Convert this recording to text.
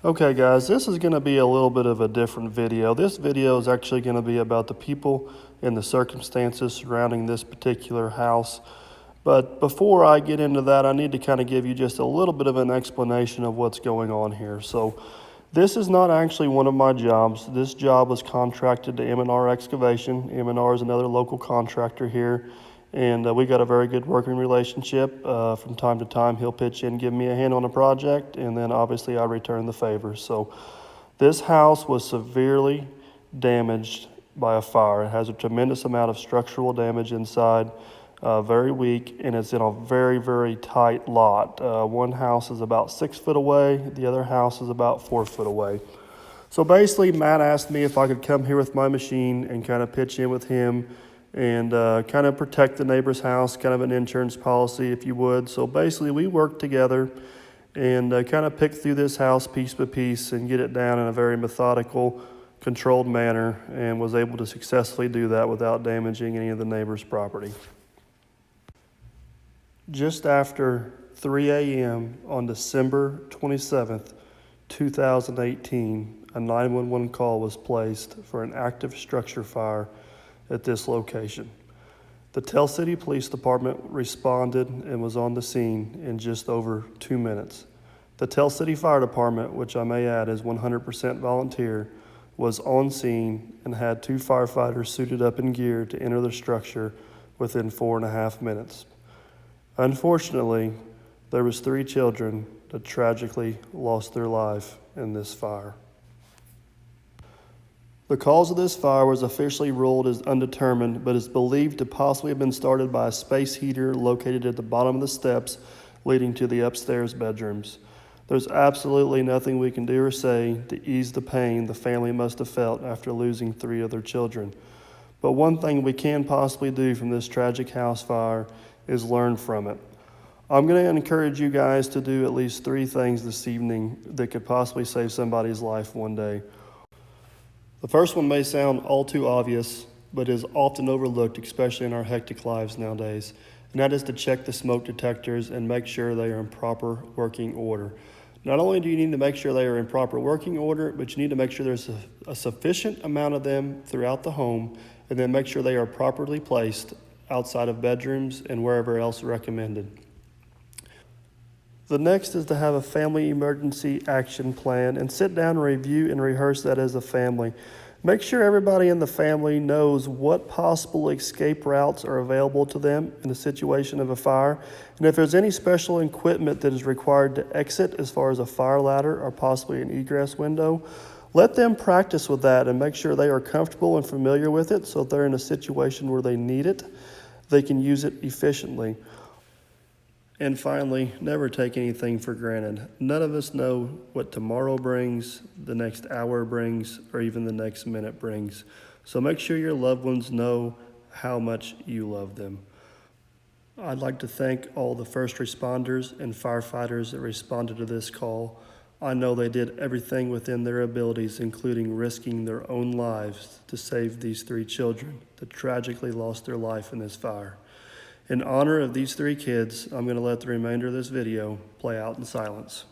Okay guys, this is going to be a little bit of a different video. This video is actually going to be about the people and the circumstances surrounding this particular house. But before I get into that, I need to kind of give you just a little bit of an explanation of what's going on here. So this is not actually one of my jobs. This job was contracted to M&R Excavation. M&R is another local contractor here. And we got a very good working relationship. From time to time, he'll pitch in, give me a hand on a project, and then obviously I return the favor. So this house was severely damaged by a fire. It has a tremendous amount of structural damage inside, very weak, and it's in a very, very tight lot. One house is about 6 foot away. The other house is about 4 foot away. So basically, Matt asked me if I could come here with my machine and kind of pitch in with him and kind of protect the neighbor's house, kind of an insurance policy, if you would. So basically, we worked together and kind of picked through this house piece by piece and get it down in a very methodical, controlled manner, and was able to successfully do that without damaging any of the neighbor's property. Just after 3 a.m. on December 27th, 2018, a 911 call was placed for an active structure fire at this location. The Tell City Police Department responded and was on the scene in just over 2 minutes. The Tell City Fire Department, which I may add is 100% volunteer, was on scene and had 2 firefighters suited up in gear to enter the structure within 4.5 minutes. Unfortunately, there was 3 children that tragically lost their life in this fire. The cause of this fire was officially ruled as undetermined, but is believed to possibly have been started by a space heater located at the bottom of the steps leading to the upstairs bedrooms. There's absolutely nothing we can do or say to ease the pain the family must have felt after losing 3 of their children. But one thing we can possibly do from this tragic house fire is learn from it. I'm going to encourage you guys to do at least 3 things this evening that could possibly save somebody's life one day. The first one may sound all too obvious, but is often overlooked, especially in our hectic lives nowadays, and that is to check the smoke detectors and make sure they are in proper working order. Not only do you need to make sure they are in proper working order, but you need to make sure there's a sufficient amount of them throughout the home, and then make sure they are properly placed outside of bedrooms and wherever else recommended. The next is to have a family emergency action plan and sit down and review and rehearse that as a family. Make sure everybody in the family knows what possible escape routes are available to them in the situation of a fire, and if there's any special equipment that is required to exit as far as a fire ladder or possibly an egress window. Let them practice with that and make sure they are comfortable and familiar with it, so if they're in a situation where they need it, they can use it efficiently. And finally, never take anything for granted. None of us know what tomorrow brings, the next hour brings, or even the next minute brings. So make sure your loved ones know how much you love them. I'd like to thank all the first responders and firefighters that responded to this call. I know they did everything within their abilities, including risking their own lives to save these 3 children that tragically lost their life in this fire. In honor of these 3 kids, I'm going to let the remainder of this video play out in silence.